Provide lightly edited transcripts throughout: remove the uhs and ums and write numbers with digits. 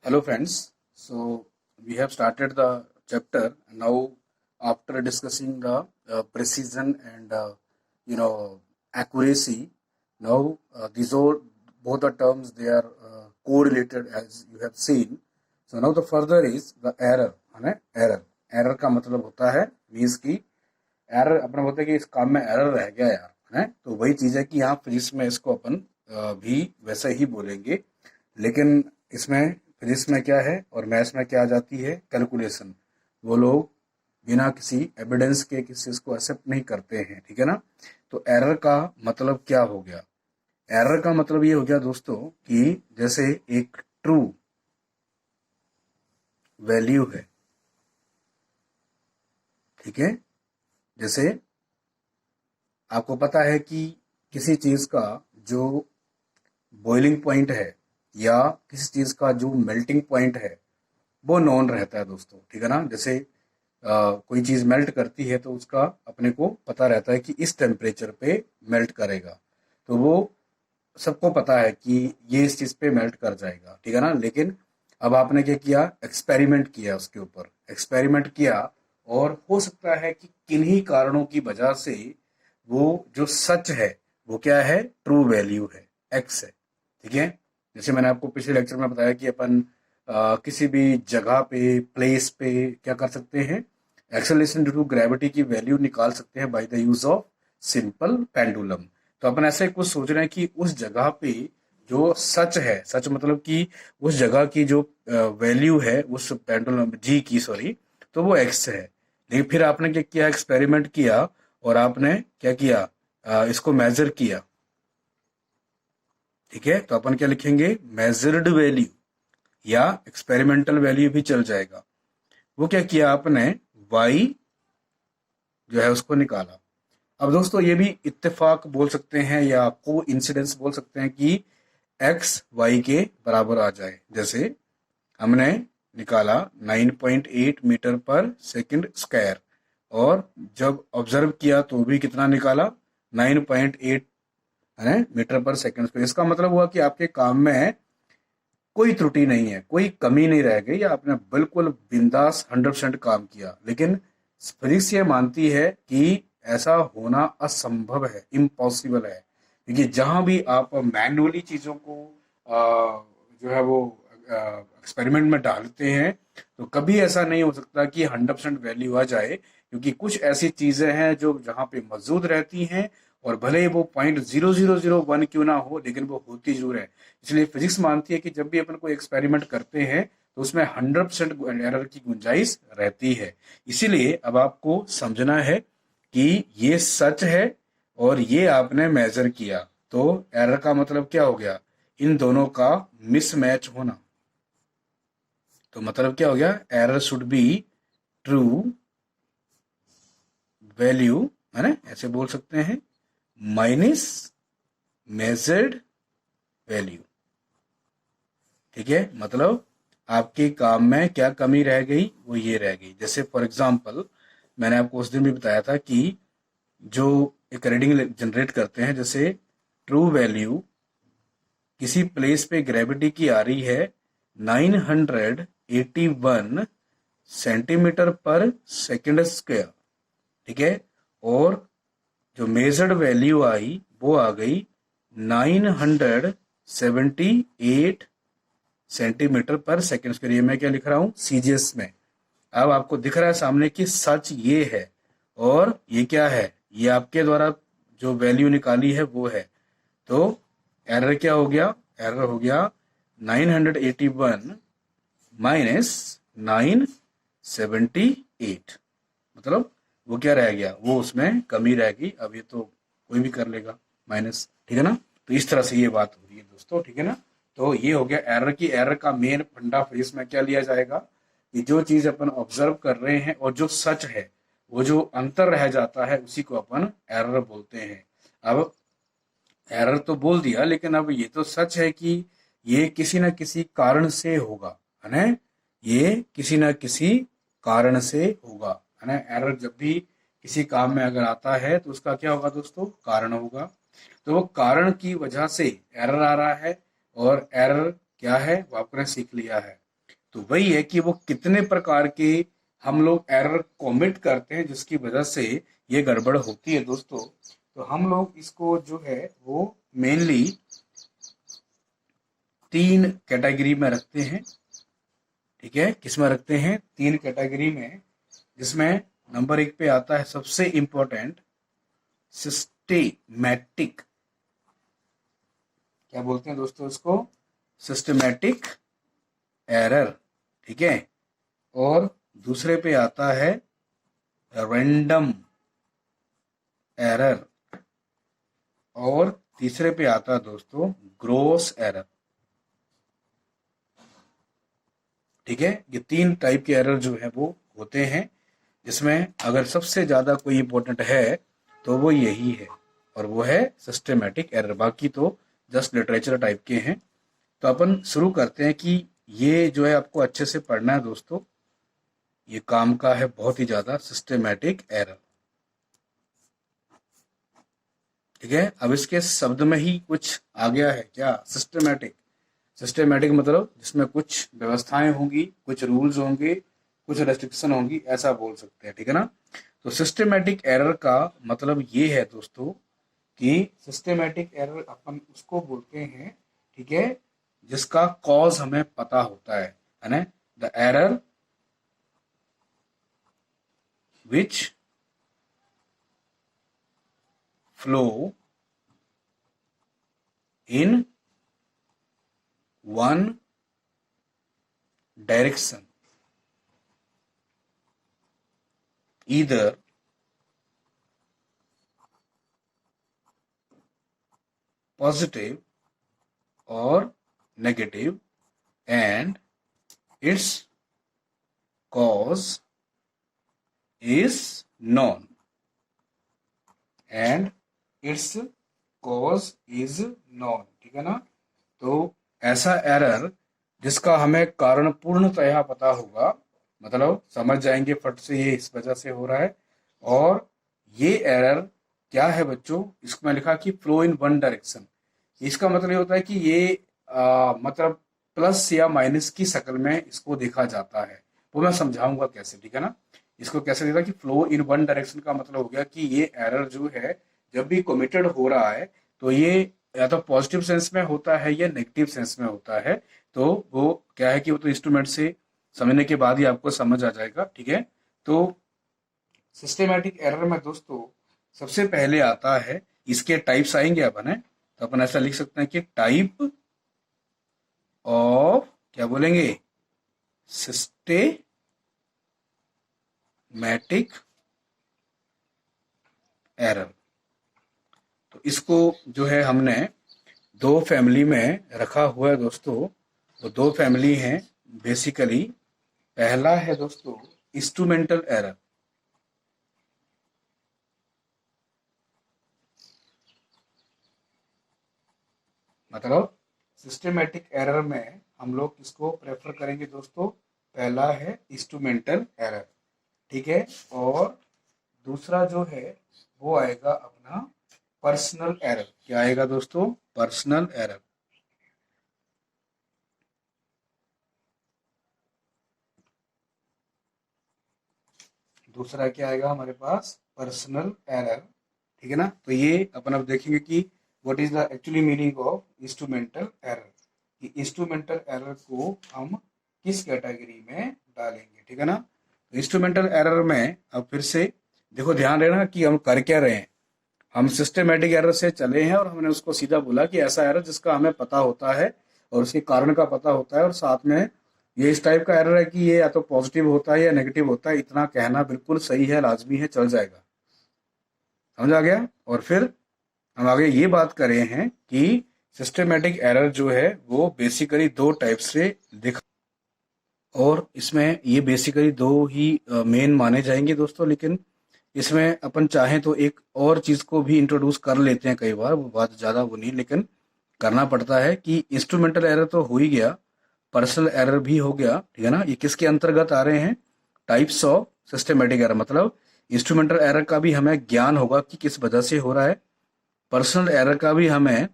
Hello friends, so we have started the chapter now. After discussing the precision and accuracy, now these are both the terms, they are correlated as you have seen. So now the further is the error, है ना? error का मतलब होता है means की error अपना बोलते हैं कि इस काम में एरर रह गया यार, है तो वही चीज है कि यहाँ फिजिक्स में इसको अपन भी वैसे ही बोलेंगे, लेकिन इसमें फिजिक्स में क्या है और मैथ्स में क्या आ जाती है, कैलकुलेशन। वो लोग बिना किसी एविडेंस के किसी चीज को एक्सेप्ट नहीं करते हैं, ठीक है ना। तो एरर का मतलब क्या हो गया? एरर का मतलब ये हो गया दोस्तों कि जैसे एक ट्रू वैल्यू है, ठीक है, जैसे आपको पता है कि किसी चीज का जो बॉइलिंग पॉइंट है या किसी चीज का जो मेल्टिंग पॉइंट है वो नॉन रहता है दोस्तों, ठीक है ना। जैसे कोई चीज मेल्ट करती है तो उसका अपने को पता रहता है कि इस टेम्परेचर पे मेल्ट करेगा, तो वो सबको पता है कि ये इस चीज पे मेल्ट कर जाएगा, ठीक है ना। लेकिन अब आपने क्या किया, एक्सपेरिमेंट किया, उसके ऊपर एक्सपेरिमेंट किया, और हो सकता है कि किन्हीं कारणों की वजह से वो जो सच है वो क्या है, ट्रू वैल्यू है, एक्स है, ठीक है। जैसे मैंने आपको पिछले लेक्चर में बताया कि अपन किसी भी जगह पे, प्लेस पे क्या कर सकते हैं, एक्सेलरेशन ड्यू टू ग्रेविटी की वैल्यू निकाल सकते हैं by the use of simple pendulum. तो अपन ऐसे कुछ सोच रहे हैं कि उस जगह पे जो सच है, सच मतलब कि उस जगह की जो वैल्यू है उस पेंडुलम जी की, सॉरी, तो वो एक्स है। लेकिन फिर आपने क्या किया, एक्सपेरिमेंट किया और आपने क्या किया, इसको मेजर किया, ठीक है। तो अपन क्या लिखेंगे, मेजर्ड वैल्यू या एक्सपेरिमेंटल वैल्यू भी चल जाएगा। वो क्या किया आपने, y जो है उसको निकाला। अब दोस्तों ये भी इत्तेफाक बोल सकते हैं या को इंसिडेंस बोल सकते हैं कि x y के बराबर आ जाए। जैसे हमने निकाला 9.8 मीटर पर सेकंड स्क्वायर, और जब ऑब्जर्व किया तो भी कितना निकाला, 9.8 है मीटर पर सेकंड स्क्वायर। इसका मतलब हुआ कि आपके काम में कोई त्रुटि नहीं है, कोई कमी नहीं रह गई, आपने बिल्कुल बिंदास 100% काम किया। लेकिन फिजिक्स ये मानती है कि ऐसा होना असंभव है, इम्पॉसिबल है, क्योंकि जहां भी आप मैन्युअली चीजों को जो है वो एक्सपेरिमेंट में डालते हैं तो कभी ऐसा नहीं हो सकता कि 100% वैल्यू आ जाए, क्योंकि कुछ ऐसी चीजें हैं जो जहां पे मौजूद रहती हैं, और भले ही वो 0.0001 क्यों ना हो, लेकिन वो होती जरूर है। इसलिए फिजिक्स मानती है कि जब भी अपन कोई एक्सपेरिमेंट करते हैं तो उसमें 100% एरर की गुंजाइश रहती है। इसीलिए अब आपको समझना है कि ये सच है और ये आपने मेजर किया, तो एरर का मतलब क्या हो गया, इन दोनों का मिसमैच होना। तो मतलब क्या हो गया, error should be true value, है ना, ऐसे बोल सकते हैं, माइनस मेजर्ड वैल्यू, ठीक है। मतलब आपके काम में क्या कमी रह गई, वो ये रह गई। जैसे फॉर एग्जांपल मैंने आपको उस दिन भी बताया था कि जो एक रीडिंग जनरेट करते हैं, जैसे ट्रू वैल्यू किसी प्लेस पे ग्रेविटी की आ रही है 981 सेंटीमीटर पर सेकंड स्क्वायर, ठीक है, और जो मेजर्ड वैल्यू आई वो आ गई 978 सेंटीमीटर पर सेकंड स्क्वायर। ये मैं क्या लिख रहा हूं, सीजीएस में। अब आपको दिख रहा है सामने की सच ये है, और ये क्या है, ये आपके द्वारा जो वैल्यू निकाली है वो है। तो एरर क्या हो गया, एरर हो गया 981 माइनस 978, मतलब वो क्या रह गया, वो उसमें कमी रह गई। अब ये तो कोई भी कर लेगा माइनस, ठीक है ना। तो इस तरह से ये बात हो रही है दोस्तों, ठीक है ना। तो ये हो गया एरर की। एरर का मेन फंडा फिजिक्स में क्या लिया जाएगा, कि जो चीज अपन ऑब्जर्व कर रहे हैं और जो सच है, वो जो अंतर रह जाता है उसी को अपन एरर बोलते हैं। अब एरर तो बोल दिया, लेकिन अब ये तो सच है कि ये किसी न किसी कारण से होगा, है ना, ये किसी न किसी कारण से होगा, है ना। एरर जब भी किसी काम में अगर आता है तो उसका क्या होगा दोस्तों, कारण होगा। तो वो कारण की वजह से एरर आ रहा है, और एरर क्या है वो आपने सीख लिया है। तो वही है कि वो कितने प्रकार के हम लोग एरर कॉमिट करते हैं जिसकी वजह से ये गड़बड़ होती है दोस्तों। तो हम लोग इसको जो है वो मेनली 3 कैटेगरी में रखते हैं। ठीक है, किस में रखते हैं? 3 कैटेगरी में, जिसमें नंबर 1 पे आता है सबसे इंपॉर्टेंट सिस्टेमैटिक। क्या बोलते हैं दोस्तों इसको? Systematic error. ठीक है, और दूसरे पे आता है रैंडम एरर, और तीसरे पे आता है दोस्तों ग्रोस एरर। ठीक है, ये 3 टाइप के एरर जो है वो होते हैं, जिसमें अगर सबसे ज्यादा कोई इंपॉर्टेंट है तो वो यही है, और वो है सिस्टेमैटिक एरर। बाकी तो जस्ट लिटरेचर टाइप के हैं। तो अपन शुरू करते हैं कि ये जो है आपको अच्छे से पढ़ना है दोस्तों, ये काम का है बहुत ही ज्यादा, सिस्टेमैटिक एरर। ठीक है, अब इसके शब्द में ही कुछ आ गया है क्या? सिस्टेमैटिक। सिस्टेमैटिक मतलब जिसमें कुछ व्यवस्थाएं होंगी, कुछ रूल्स होंगे, कुछ रेस्ट्रिक्शन होंगी, ऐसा बोल सकते हैं। ठीक है ना? तो सिस्टेमैटिक एरर का मतलब ये है दोस्तों कि सिस्टेमैटिक एरर अपन उसको बोलते हैं, ठीक है, जिसका कॉज हमें पता होता है ना? The error which flow in one direction, either positive or negative, and its cause is known, and its cause is known। ठीक है ना? तो ऐसा एरर जिसका हमें कारण पूर्णतया पता होगा, मतलब समझ जाएंगे फट से ये इस वजह से हो रहा है। और ये एरर क्या है बच्चों? इसको मैं लिखा कि फ्लो इन वन डायरेक्शन। इसका मतलब ये होता है कि ये मतलब प्लस या माइनस की शक्ल में इसको देखा जाता है। वो मैं समझाऊंगा कैसे। ठीक है ना? इसको कैसे देखा कि फ्लो इन वन डायरेक्शन का मतलब हो गया कि ये एरर जो है जब भी कमिटेड हो रहा है तो ये या तो पॉजिटिव सेंस में होता है या नेगेटिव सेंस में होता है। तो वो क्या है कि वो तो इंस्ट्रूमेंट से समझने के बाद ही आपको समझ आ जाएगा। ठीक है, तो सिस्टेमैटिक एरर में दोस्तों सबसे पहले आता है, इसके टाइप्स आएंगे अपन है, तो अपन ऐसा लिख सकते हैं कि टाइप ऑफ, क्या बोलेंगे, सिस्टेमैटिक एरर। तो इसको जो है हमने 2 फैमिली में रखा हुआ है दोस्तों। वो 2 फैमिली हैं बेसिकली। पहला है दोस्तों इंस्ट्रूमेंटल एरर। मतलब सिस्टेमैटिक एरर में हम लोग इसको प्रेफर करेंगे दोस्तों। पहला है इंस्ट्रूमेंटल एरर। ठीक है, और दूसरा जो है वो आएगा अपना पर्सनल एरर। क्या आएगा दोस्तों? Personal error. दूसरा क्या आएगा हमारे पास? Personal error. ठीक है ना? तो ये अपन अब देखेंगे कि what is the actually meaning of instrumental error, कि इंस्ट्रूमेंटल एरर को हम किस कैटेगरी में डालेंगे। ठीक है ना? तो इंस्ट्रूमेंटल एरर में अब फिर से देखो, ध्यान देना कि हम कर क्या रहे हैं। हम सिस्टेमेटिक एरर से चले हैं और हमने उसको सीधा बोला कि ऐसा एरर जिसका हमें पता होता है और उसके कारण का पता होता है, और साथ में ये इस टाइप का एरर है कि ये या तो पॉजिटिव होता है या नेगेटिव होता है। इतना कहना बिल्कुल सही है, लाजमी है, चल जाएगा। समझ आ गया? और फिर हम आगे ये बात करें हैं कि सिस्टेमेटिक एरर जो है वो बेसिकली 2 टाइप से दिख, और इसमें ये बेसिकली 2 ही मेन माने जाएंगे दोस्तों। लेकिन इसमें अपन चाहें तो एक और चीज को भी इंट्रोड्यूस कर लेते हैं कई बार, वो बात ज्यादा वो नहीं, लेकिन करना पड़ता है कि इंस्ट्रूमेंटल एरर तो हो ही गया, पर्सनल एरर भी हो गया। ठीक है ना? ये किसके अंतर्गत आ रहे हैं? Types of systematic error. मतलब इंस्ट्रूमेंटल एरर का भी हमें ज्ञान होगा कि किस वजह से हो रहा है, पर्सनल एरर का भी हमें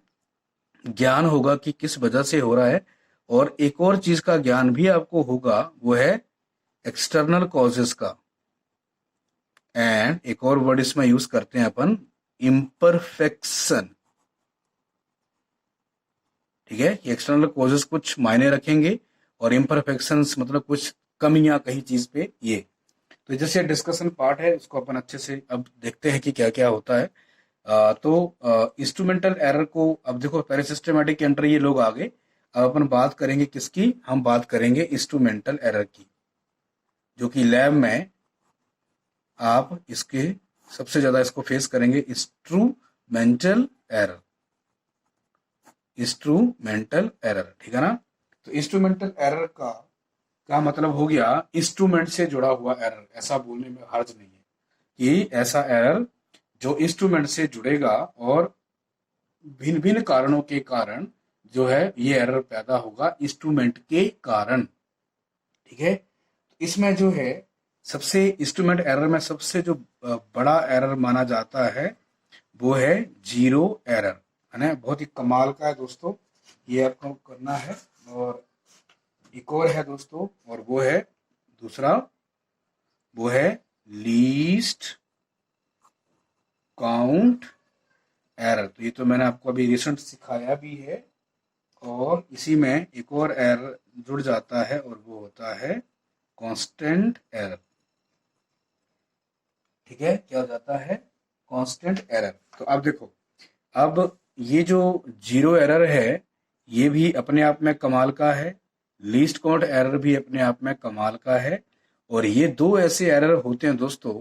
ज्ञान होगा कि किस वजह से हो रहा है, और एक और चीज का ज्ञान भी आपको होगा, वो है एक्सटर्नल कॉजेस का। एंड एक और वर्ड इसमें यूज करते हैं अपन, इम्परफेक्शन। ठीक है, ये एक्सटर्नल कॉजेस कुछ मायने रखेंगे और इम्परफेक्शंस मतलब कुछ कमियां कहीं चीज पे। ये तो जैसे डिस्कशन पार्ट है, इसको अपन अच्छे से अब देखते हैं कि क्या क्या होता है। तो इंस्ट्रूमेंटल एरर को अब देखो, पहले सिस्टमेटिक एंटर ये लोग आ गए। अब अपन बात करेंगे किसकी, हम बात करेंगे इंस्ट्रूमेंटल एरर की, जो कि लैब में आप इसके सबसे ज्यादा इसको फेस करेंगे। इंस्ट्रूमेंटल एरर, इंस्ट्रूमेंटल एरर, ठीक है ना। तो इंस्ट्रूमेंटल एरर का मतलब हो गया इंस्ट्रूमेंट से जुड़ा हुआ एरर। ऐसा बोलने में हर्ज नहीं है कि ऐसा एरर जो इंस्ट्रूमेंट से जुड़ेगा और भिन्न भिन्न कारणों के कारण जो है ये एरर पैदा होगा इंस्ट्रूमेंट के कारण। ठीक है, इसमें जो है सबसे इंस्ट्रूमेंट एरर में सबसे जो बड़ा एरर माना जाता है वो है जीरो एरर, है ना। बहुत ही कमाल का है दोस्तों, ये आपको करना है। और एक और है दोस्तों, और वो है दूसरा, वो है लीस्ट काउंट एरर। तो ये तो मैंने आपको अभी रिसेंट सिखाया भी है। और इसी में एक और एरर जुड़ जाता है और वो होता है कांस्टेंट एरर। ठीक है, क्या हो जाता है, कांस्टेंट एरर। तो अब देखो, अब ये जो जीरो एरर है ये भी अपने आप में कमाल का है, लीस्ट काउंट एरर भी अपने आप में कमाल का है। और ये दो ऐसे एरर होते हैं दोस्तों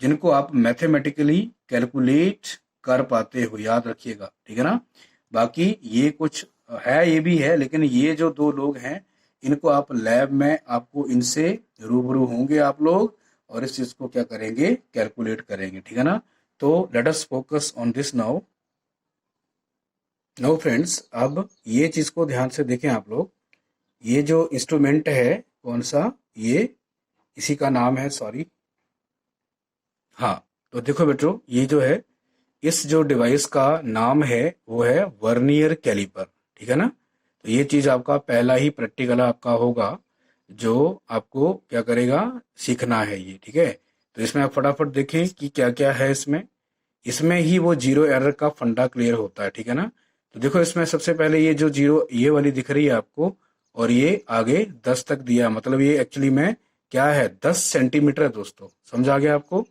जिनको आप मैथमेटिकली कैलकुलेट कर पाते हो, याद रखिएगा, ठीक है ना। बाकी ये कुछ है, ये भी है, लेकिन ये जो दो लोग हैं इनको आप लैब में आपको इनसे रूबरू होंगे आप लोग, और इस चीज को क्या करेंगे, कैलकुलेट करेंगे, ठीक है ना। तो let us focus on this now. No friends, अब ये चीज को ध्यान से देखें आप लोग। ये जो इंस्ट्रूमेंट है कौन सा, ये इसी का नाम है, सॉरी, हाँ। तो देखो बेटो, ये जो है इस जो डिवाइस का नाम है वो है वर्नियर कैलिपर, ठीक है ना। तो ये चीज आपका पहला ही प्रैक्टिकल आपका होगा जो आपको क्या करेगा, सीखना है ये, ठीक है। तो इसमें आप फटाफट देखें कि क्या क्या है इसमें। इसमें ही वो जीरो एरर का फंडा क्लियर होता है, ठीक है ना। तो देखो, इसमें सबसे पहले ये जो जीरो ये वाली दिख रही है आपको, और ये आगे 10 तक दिया, मतलब ये एक्चुअली में क्या है, 10 सेंटीमीटर है दोस्तों, समझ आ गया आपको।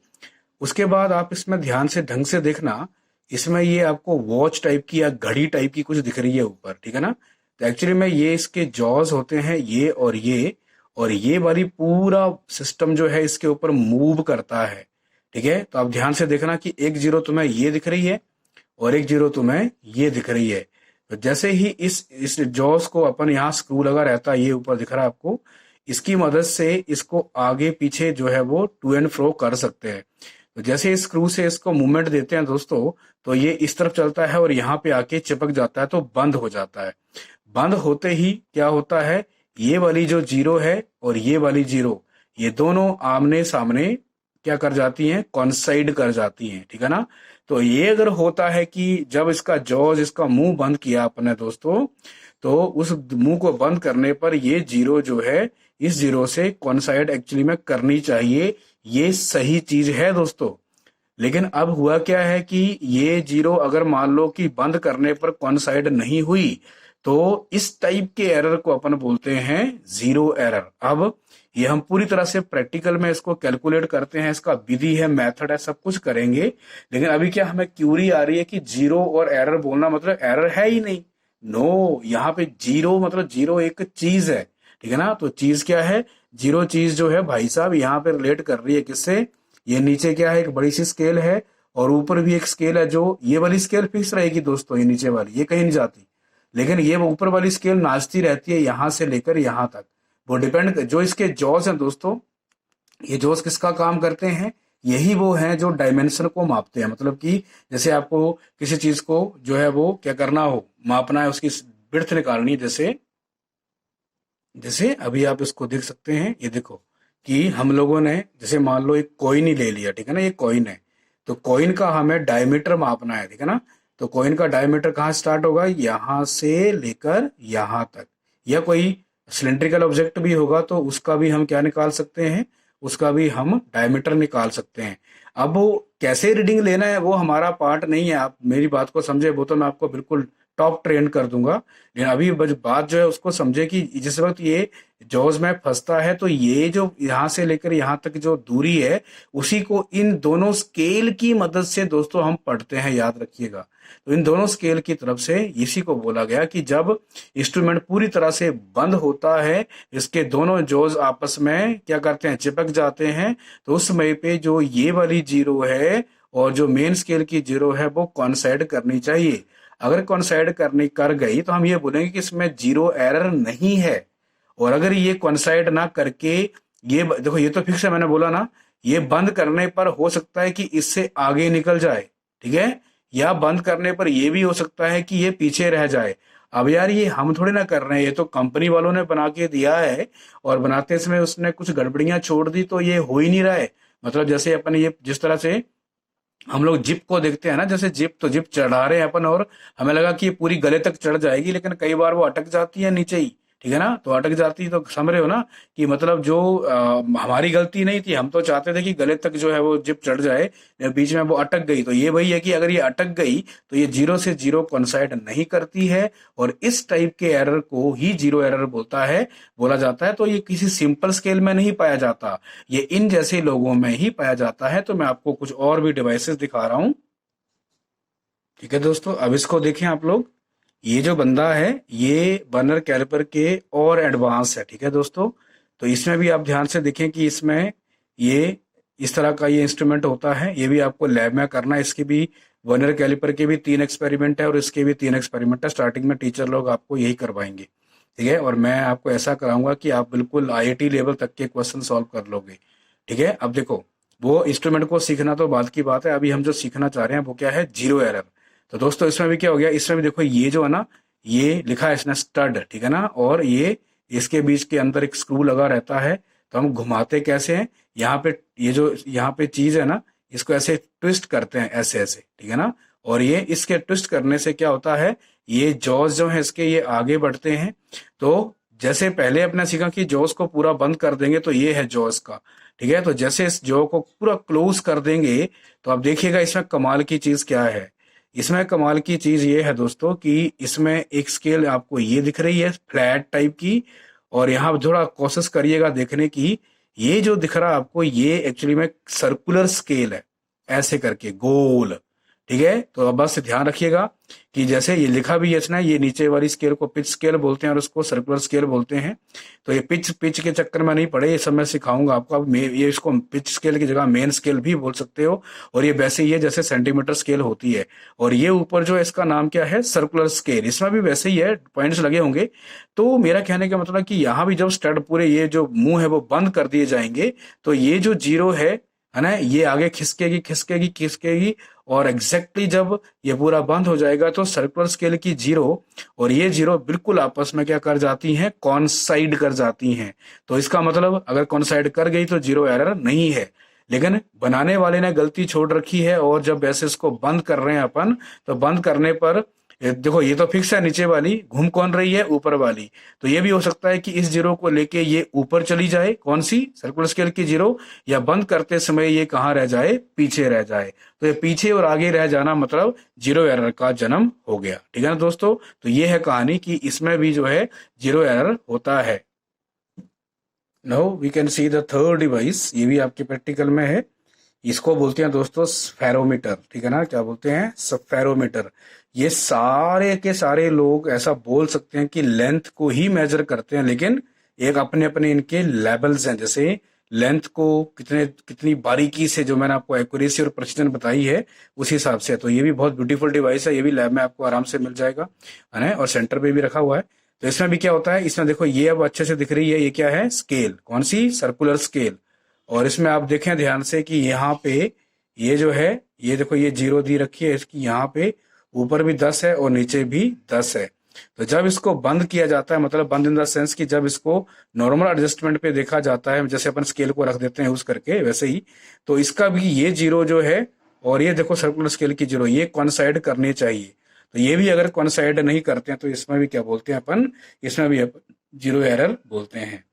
उसके बाद आप इसमें ध्यान से ढंग से देखना, इसमें ये आपको वॉच टाइप की या घड़ी टाइप की कुछ दिख रही है ऊपर, ठीक है ना। तो एक्चुअली में ये इसके जॉज होते हैं, ये और ये वाली पूरा सिस्टम जो है इसके ऊपर मूव करता है, ठीक है। तो आप ध्यान से देखना कि एक जीरो तुम्हें ये दिख रही है और एक जीरो तुम्हें ये दिख रही है। तो जैसे ही इस जॉस को अपन यहाँ स्क्रू लगा रहता है, ये ऊपर दिख रहा है आपको, इसकी मदद से इसको आगे पीछे जो है वो टू एंड फ्रो कर सकते हैं। तो जैसे इस स्क्रू से इसको मूवमेंट देते हैं दोस्तों, तो ये इस तरफ चलता है और यहाँ पे आके चिपक जाता है, तो बंद हो जाता है। बंद होते ही क्या होता है, ये वाली जो जीरो है और ये वाली जीरो, ये दोनों आमने सामने क्या कर जाती हैं, कॉन्साइड कर जाती हैं, ठीक है ना। तो ये अगर होता है कि जब इसका जॉज, इसका मुंह बंद किया अपने दोस्तों, तो उस मुंह को बंद करने पर ये जीरो जो है इस जीरो से कॉन्साइड एक्चुअली में करनी चाहिए, ये सही चीज है दोस्तों। लेकिन अब हुआ क्या है कि ये जीरो अगर मान लो कि बंद करने पर कॉन्साइड नहीं हुई, तो इस टाइप के एरर को अपन बोलते हैं जीरो एरर। अब ये हम पूरी तरह से प्रैक्टिकल में इसको कैलकुलेट करते हैं, इसका विधि है, मेथड है, सब कुछ करेंगे। लेकिन अभी क्या हमें क्यूरी आ रही है कि जीरो और एरर बोलना मतलब एरर है ही नहीं। नो, यहाँ पे जीरो मतलब जीरो एक चीज है, ठीक है ना। तो चीज क्या है, जीरो चीज जो है भाई साहब यहाँ पे रिलेट कर रही है किससे, ये नीचे क्या है, एक बड़ी सी स्केल है और ऊपर भी एक स्केल है, जो ये वाली स्केल फिक्स रहेगी दोस्तों, ये नीचे वाली ये कहीं नहीं जाती। लेकिन ये ऊपर वाली स्केल नाचती रहती है यहां से लेकर यहां तक। वो डिपेंड, जो इसके जॉज हैं दोस्तों, ये जॉज किसका काम करते हैं, यही वो हैं जो डायमेंशन को मापते हैं। मतलब कि जैसे आपको किसी चीज को जो है वो क्या करना हो, मापना है, उसकी विड्थ निकालनी है। जैसे जैसे अभी आप इसको देख सकते हैं, ये देखो कि हम लोगों ने जैसे मान लो एक कॉइन ही ले लिया, ठीक है ना, ये कॉइन है। तो कॉइन का हमें डायमीटर मापना है, ठीक है ना। तो कॉइन का डायमीटर कहाँ स्टार्ट होगा, यहां से लेकर यहां तक, या कोई सिलेंड्रिकल ऑब्जेक्ट भी होगा तो उसका भी हम क्या निकाल सकते हैं, उसका भी हम डायमीटर निकाल सकते हैं। अब वो कैसे रीडिंग लेना है वो हमारा पार्ट नहीं है, आप मेरी बात को समझे, वो तो मैं आपको बिल्कुल टॉप ट्रेन कर दूंगा। लेकिन अभी बात जो है उसको समझे कि जिस वक्त ये जॉज में फंसता है तो ये जो यहाँ से लेकर यहाँ तक जो दूरी है उसी को इन दोनों स्केल की मदद से दोस्तों हम पढ़ते हैं, याद रखिएगा। तो इन दोनों स्केल की तरफ से इसी को बोला गया कि जब इंस्ट्रूमेंट पूरी तरह से बंद होता है, इसके दोनों जॉज आपस में क्या करते हैं, चिपक जाते हैं, तो उस समय पे जो ये वाली जीरो है और जो मेन स्केल की जीरो है वो कॉन्साइड करनी चाहिए। अगर कॉन्साइड करनी कर गई तो हम ये बोलेंगे कि इसमें जीरो एरर नहीं है। और अगर ये कॉन्साइड ना करके ये देखो, ये तो फिक्स है, मैंने बोला ना, ये बंद करने पर हो सकता है कि इससे आगे निकल जाए, ठीक है, या बंद करने पर ये भी हो सकता है कि ये पीछे रह जाए। अब यार ये हम थोड़ी ना कर रहे हैं, ये तो कंपनी वालों ने बना के दिया है और बनाते समय उसने कुछ गड़बड़ियां छोड़ दी तो ये हो ही नहीं रहा है। मतलब जैसे अपन ये जिस तरह से हम लोग जिप को देखते हैं ना, जैसे जिप तो जिप चढ़ा रहे हैं अपन और हमें लगा कि ये पूरी गले तक चढ़ जाएगी, लेकिन कई बार वो अटक जाती है नीचे ही, ठीक है ना। तो अटक जाती है तो समझ रहे हो ना कि मतलब जो हमारी गलती नहीं थी, हम तो चाहते थे कि गले तक जो है वो जिप चढ़ जाए, लेकिन बीच में वो अटक गई। तो ये वही है कि अगर ये अटक गई तो ये जीरो से जीरो कोइंसाइड नहीं करती है और इस टाइप के एरर को ही जीरो एरर बोला जाता है। तो ये किसी सिंपल स्केल में नहीं पाया जाता, ये इन जैसे लोगों में ही पाया जाता है। तो मैं आपको कुछ और भी डिवाइसेस दिखा रहा हूं, ठीक है दोस्तों। अब इसको देखें आप लोग, ये जो बंदा है ये बर्नर कैलिपर के और एडवांस है, ठीक है दोस्तों। तो इसमें भी आप ध्यान से देखें कि इसमें ये इस तरह का ये इंस्ट्रूमेंट होता है, ये भी आपको लैब में करना है। इसके भी बर्नर कैलिपर के भी 3 एक्सपेरिमेंट है और इसके भी 3 एक्सपेरिमेंट है। स्टार्टिंग में टीचर लोग आपको यही करवाएंगे, ठीक है, और मैं आपको ऐसा कराऊंगा कि आप बिल्कुल आईआईटी लेवल तक के क्वेश्चन सॉल्व कर लोगे, ठीक है। अब देखो, वो इंस्ट्रूमेंट को सीखना तो बात की बात है, अभी हम जो सीखना चाह रहे हैं वो क्या है, जीरो एरर। तो दोस्तों इसमें भी क्या हो गया, इसमें भी देखो ये जो है ना, ये लिखा है इसने स्टड, ठीक है ना, और ये इसके बीच के अंदर एक स्क्रू लगा रहता है। तो हम घुमाते कैसे हैं, यहाँ पे ये जो यहाँ पे चीज है ना, इसको ऐसे ट्विस्ट करते हैं, ऐसे ऐसे, ठीक है ना। और ये इसके ट्विस्ट करने से क्या होता है, ये जॉज जो है इसके ये आगे बढ़ते हैं। तो जैसे पहले अपने सीखा कि जॉज को पूरा बंद कर देंगे तो ये है जॉज का, ठीक है। तो जैसे इस जॉ को पूरा क्लोज कर देंगे तो आप देखिएगा इसमें कमाल की चीज क्या है। इसमें कमाल की चीज ये है दोस्तों कि इसमें एक स्केल आपको ये दिख रही है फ्लैट टाइप की, और यहाँ थोड़ा कोशिश करिएगा देखने की, ये जो दिख रहा है आपको ये एक्चुअली में सर्कुलर स्केल है, ऐसे करके गोल, ठीक है। तो अब बस ध्यान रखिएगा कि जैसे ये लिखा भी है इसने, ये नीचे वाली स्केल को पिच स्केल बोलते हैं और उसको सर्कुलर स्केल बोलते हैं। तो ये पिच के चक्कर में नहीं पड़े, ये सब मैं सिखाऊंगा आपको। अब ये इसको पिच स्केल की जगह मेन स्केल भी बोल सकते हो, और ये वैसे ही है जैसे सेंटीमीटर स्केल होती है। और ये ऊपर जो है इसका नाम क्या है, सर्कुलर स्केल, इसमें भी वैसे ही है, पॉइंट्स लगे होंगे। तो मेरा कहने का मतलब कि यहाँ भी जब स्टड पूरे ये जो मुंह है वो बंद कर दिए जाएंगे तो ये जो जीरो है ना, ये आगे खिसकेगी खिसकेगी खिसकेगी, और एग्जैक्टली जब ये पूरा बंद हो जाएगा तो सर्कुलर स्केल की जीरो और ये जीरो बिल्कुल आपस में क्या कर जाती हैं, कॉन्साइड कर जाती हैं। तो इसका मतलब अगर कॉन्साइड कर गई तो जीरो एरर नहीं है। लेकिन बनाने वाले ने गलती छोड़ रखी है, और जब वैसे इसको बंद कर रहे हैं अपन, तो बंद करने पर देखो ये तो फिक्स है, नीचे वाली घूम कौन रही है, ऊपर वाली। तो ये भी हो सकता है कि इस जीरो को लेके ये ऊपर चली जाए, कौन सी, सर्कुलर स्केल की जीरो, या बंद करते समय ये कहाँ रह जाए, पीछे रह जाए। तो ये पीछे और आगे रह जाना मतलब जीरो एरर का जन्म हो गया, ठीक है ना दोस्तों। तो ये है कहानी कि इसमें भी जो है जीरो एरर होता है। Now we can see the third device, ये भी आपके प्रैक्टिकल में है। इसको बोलते हैं दोस्तों स्फेरोमीटर, ठीक है ना, क्या बोलते हैं, स्फेरोमीटर। ये सारे के सारे लोग ऐसा बोल सकते हैं कि लेंथ को ही मेजर करते हैं, लेकिन एक अपने अपने इनके लेवल्स हैं। जैसे लेंथ को कितनी बारीकी से, जो मैंने आपको एक्यूरेसी और प्रेसिजन बताई है उस हिसाब से। तो ये भी बहुत ब्यूटीफुल डिवाइस है, ये भी लैब में आपको आराम से मिल जाएगा, है ना, और सेंटर पे भी रखा हुआ है। तो इसमें भी क्या होता है, इसमें देखो ये अब अच्छे से दिख रही है, ये क्या है, स्केल, कौन सी, सर्कुलर स्केल। और इसमें आप देखें ध्यान से कि यहाँ पे ये जो है, ये देखो ये जीरो दी रखी है, इसकी यहाँ पे ऊपर भी 10 है और नीचे भी 10 है। तो जब इसको बंद किया जाता है, मतलब बंद इन द सेंस कि जब इसको नॉर्मल एडजस्टमेंट पे देखा जाता है, जैसे अपन स्केल को रख देते हैं यूज करके वैसे ही, तो इसका भी ये जीरो जो है और ये देखो सर्कुलर स्केल की जीरो, ये कॉन्साइड करनी चाहिए। तो ये भी अगर कॉन्साइड नहीं करते हैं तो इसमें भी क्या बोलते हैं अपन, इसमें भी जीरो एरर बोलते हैं।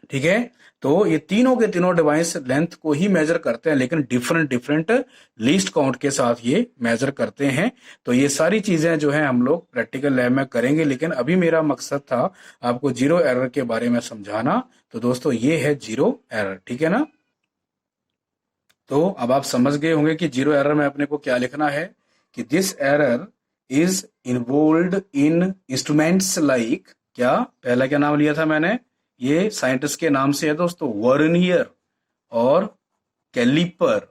ठीक है, तो ये तीनों के तीनों डिवाइस लेंथ को ही मेजर करते हैं, लेकिन डिफरेंट डिफरेंट लीस्ट काउंट के साथ ये मेजर करते हैं। तो ये सारी चीजें जो है हम लोग प्रैक्टिकल लैब में करेंगे, लेकिन अभी मेरा मकसद था आपको जीरो एरर के बारे में समझाना। तो दोस्तों ये है जीरो एरर, ठीक है ना। तो अब आप समझ गए होंगे कि जीरो एरर में अपने को क्या लिखना है, कि this error is involved in instruments like, क्या पहला क्या नाम लिया था मैंने, ये साइंटिस्ट के नाम से है दोस्तों, वर्नियर और कैलिपर।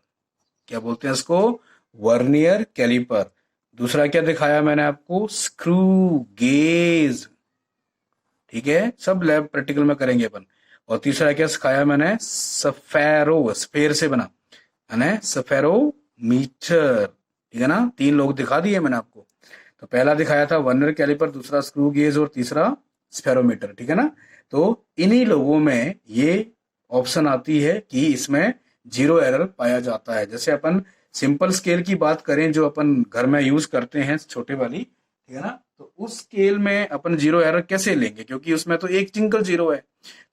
क्या बोलते हैं इसको, वर्नियर कैलिपर। दूसरा क्या दिखाया मैंने आपको, स्क्रू गेज। ठीक है, सब लैब प्रैक्टिकल में करेंगे अपन। और तीसरा क्या सिखाया मैंने, सफेरो, स्फेयर से बना है सफेरोमीटर। ठीक है ना, तीन लोग दिखा दिए मैंने आपको। तो पहला दिखाया था वर्नियर कैलिपर, दूसरा स्क्रू गेज और तीसरा स्फेरोमीटर। ठीक है ना, तो इन्हीं लोगों में ये ऑप्शन आती है कि इसमें जीरो एरर पाया जाता है। जैसे अपन सिंपल स्केल की बात करें जो अपन घर में यूज करते हैं, छोटे वाली, ठीक है ना, तो उस स्केल में अपन जीरो एरर कैसे लेंगे, क्योंकि उसमें तो एक सिंगल जीरो है।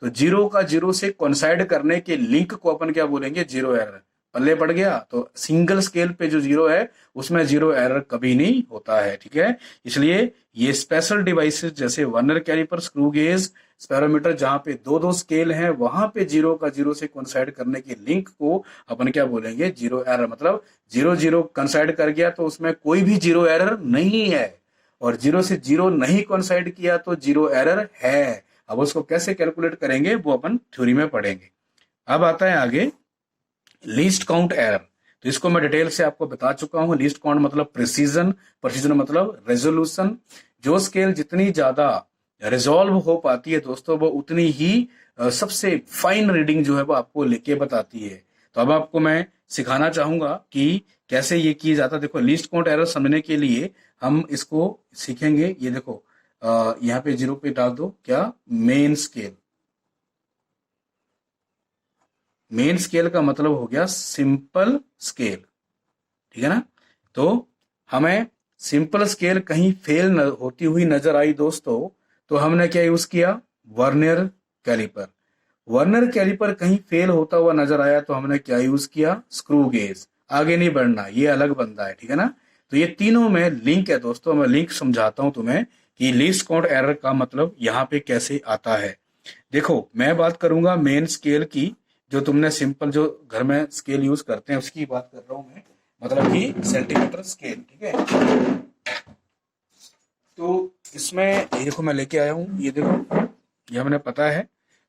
तो जीरो का जीरो से कोइंसाइड करने के लिंक को अपन क्या बोलेंगे, जीरो एरर। पल्ले पड़ गया। तो सिंगल स्केल पे जो जीरो है उसमें जीरो एरर कभी नहीं होता है। ठीक है, इसलिए ये स्पेशल डिवाइसेस जैसे vernier caliper, screw gauge, spherometer, जहां पे दो दो स्केल हैं, वहां पे जीरो का जीरो से कोइंसाइड करने के लिंक को अपन क्या बोलेंगे, जीरो एरर। मतलब जीरो जीरो कोइंसाइड कर गया तो उसमें कोई भी जीरो एरर नहीं है, और जीरो से जीरो नहीं कोइंसाइड किया तो जीरो एरर है। अब उसको कैसे कैलकुलेट करेंगे वो अपन थ्योरी में पढ़ेंगे। अब आता है आगे लीस्ट काउंट एरर। तो इसको मैं डिटेल से आपको बता चुका हूं। लीस्ट काउंट मतलब प्रिसीजन, प्रिसीजन मतलब रेजोल्यूशन। जो स्केल जितनी ज्यादा रिजॉल्व हो पाती है दोस्तों, वो उतनी ही सबसे फाइन रीडिंग जो है वो आपको लेके बताती है। तो अब आपको मैं सिखाना चाहूंगा कि कैसे ये किया जाता है। देखो, लीस्ट काउंट एरर समझने के लिए हम इसको सीखेंगे। ये देखो, यहाँ पे जीरो पे डाल दो क्या, मेन स्केल। मेन स्केल का मतलब हो गया सिंपल स्केल। ठीक है ना, तो हमें सिंपल स्केल कहीं फेल होती हुई नजर आई दोस्तों, तो हमने क्या यूज किया, वर्नियर कैलिपर। वर्नियर कैलिपर कहीं फेल होता हुआ नजर आया तो हमने क्या यूज किया, स्क्रू गेज। आगे नहीं बढ़ना, ये अलग बंदा है। ठीक है ना, तो ये तीनों में लिंक है दोस्तों। मैं लिंक समझाता हूं तुम्हें कि लीस्ट काउंट एरर का मतलब यहाँ पे कैसे आता है। देखो, मैं बात करूंगा मेन स्केल की, जो तुमने सिंपल जो घर में स्केल यूज करते हैं उसकी बात कर रहा हूं मैं, मतलब कि सेंटीमीटर स्केल। ठीक है, तो इसमें ये देखो मैं लेके आया हूँ, ये देखो, ये हमने पता है।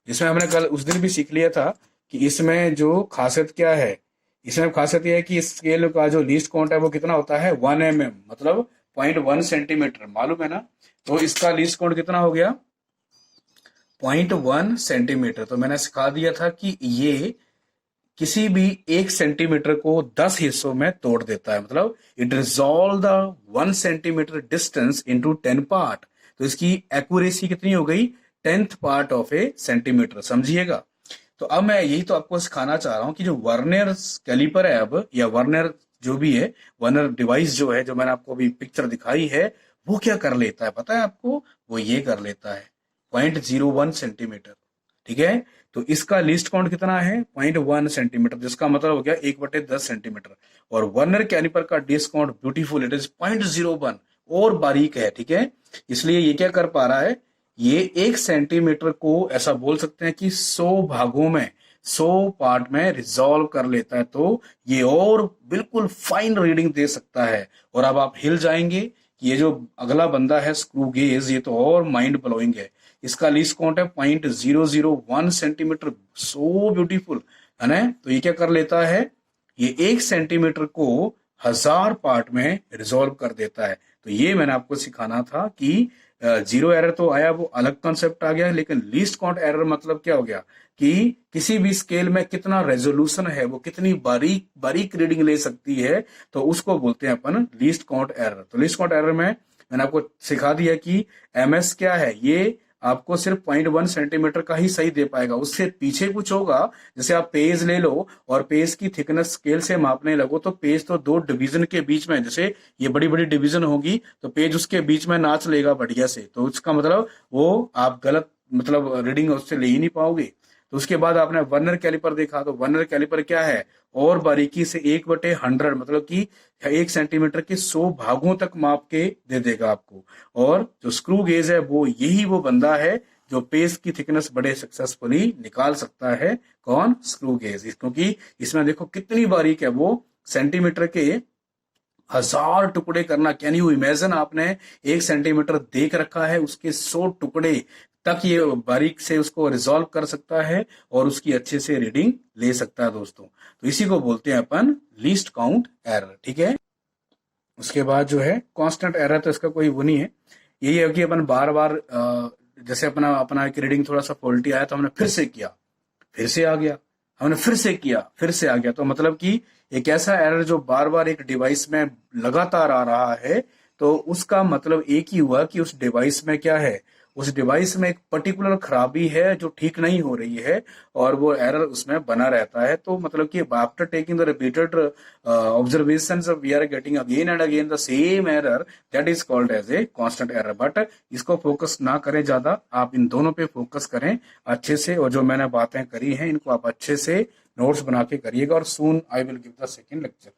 इसमें हमने कल उस दिन भी सीख लिया था कि इसमें जो खासियत क्या है, इसमें खासियत यह है कि इस स्केल का जो लीस्ट काउंट है वो कितना होता है, 1 mm, मतलब 0.1 सेंटीमीटर, मालूम है ना। तो इसका लीस्ट काउंट कितना हो गया, 0.1 सेंटीमीटर। तो मैंने सिखा दिया था कि ये किसी भी 1 सेंटीमीटर को 10 हिस्सों में तोड़ देता है, मतलब it resolve the 1 centimetre distance into 10 part. तो इसकी एक्यूरेसी कितनी हो गई, 10th part of A centimetre, समझिएगा। तो अब मैं यही तो आपको सिखाना चाह रहा हूं कि जो वर्नियर कैलिपर है अब, या वर्नियर जो भी है, वर्नियर डिवाइस जो है, जो मैंने आपको अभी पिक्चर दिखाई है, वो क्या कर लेता है पता है आपको, वो ये कर लेता है 0.01 सेंटीमीटर। ठीक है, तो इसका लीस्ट काउंट कितना है, 0.1 सेंटीमीटर, जिसका मतलब हो गया 1/10 सेंटीमीटर। और वर्नियर कैलिपर का least count beautiful, it is 0.01, और बारीक है। ठीक है, इसलिए ये क्या कर पा रहा है, ये 1 सेंटीमीटर को ऐसा बोल सकते हैं कि 100 भागों में, 100 पार्ट में रिजॉल्व कर लेता है। तो ये और बिल्कुल फाइन रीडिंग दे सकता है। और अब आप हिल जाएंगे कि ये जो अगला बंदा है स्क्रू गेज, ये तो और माइंड ब्लोइंग है। इसका लीस्ट काउंट है 0.001 सेंटीमीटर, सो ब्यूटीफुल है ना। तो ये क्या कर लेता है, ये 1 सेंटीमीटर को 1000 पार्ट में रिजॉल्व कर देता है। तो ये मैंने आपको सिखाना था कि जीरो एरर तो आया, वो अलग कॉन्सेप्ट आ गया, लेकिन लीस्ट काउंट एरर मतलब क्या हो गया कि किसी भी स्केल में कितना रेजोल्यूशन है, वो कितनी बारीक बारीक रीडिंग ले सकती है, तो उसको बोलते हैं अपन लीस्ट काउंट एरर। तो लीस्ट काउंट एरर में मैंने आपको सिखा दिया कि एमएस क्या है, ये आपको सिर्फ 0.1 सेंटीमीटर का ही सही दे पाएगा। उससे पीछे कुछ होगा, जैसे आप पेज ले लो और पेज की थिकनेस स्केल से मापने लगो, तो पेज तो दो डिवीजन के बीच में, जैसे ये बड़ी बड़ी डिवीजन होगी तो पेज उसके बीच में नाच लेगा बढ़िया से, तो उसका मतलब वो आप गलत मतलब रीडिंग उससे ले ही नहीं पाओगे। तो उसके बाद आपने वर्नर कैलिपर देखा, तो वर्नर कैलिपर क्या है, और बारीकी से 1/100 मतलब कि 1 सेंटीमीटर के 100 भागों तक माप के दे देगा आपको। और जो स्क्रू गेज है वो यही वो बंदा है जो पेस्ट की थिकनेस बड़े सक्सेसफुली निकाल सकता है। कौन? Screw gauge. क्योंकि इसमें देखो कितनी बारीक है, वो सेंटीमीटर के 1000 टुकड़े करना। कैन यू इमेजिन, आपने 1 सेंटीमीटर देख रखा है, उसके 100 टुकड़े तक ये बारीक से उसको रिजॉल्व कर सकता है और उसकी अच्छे से रीडिंग ले सकता है दोस्तों। तो इसी को बोलते हैं अपन लीस्ट काउंट एरर। ठीक है। उसके बाद जो है कांस्टेंट एरर, तो इसका कोई वो नहीं है। यही है कि अपन बार बार जैसे अपना अपना एक रीडिंग थोड़ा सा फॉल्टी आया तो हमने फिर से किया, फिर से आ गया, हमने फिर से किया, फिर से आ गया। तो मतलब कि एक ऐसा एरर जो बार बार एक डिवाइस में लगातार आ रहा है, तो उसका मतलब एक ही हुआ कि उस डिवाइस में क्या है, उस डिवाइस में एक पर्टिकुलर खराबी है जो ठीक नहीं हो रही है और वो एरर उसमें बना रहता है। तो मतलब कि after taking the repeated observations we are getting again and again the same error, that is called as a constant error. But इसको फोकस ना करें ज्यादा, आप इन दोनों पे फोकस करें अच्छे से, और जो मैंने बातें करी हैं इनको आप अच्छे से नोट्स बना के करिएगा। और soon I will give the second lecture.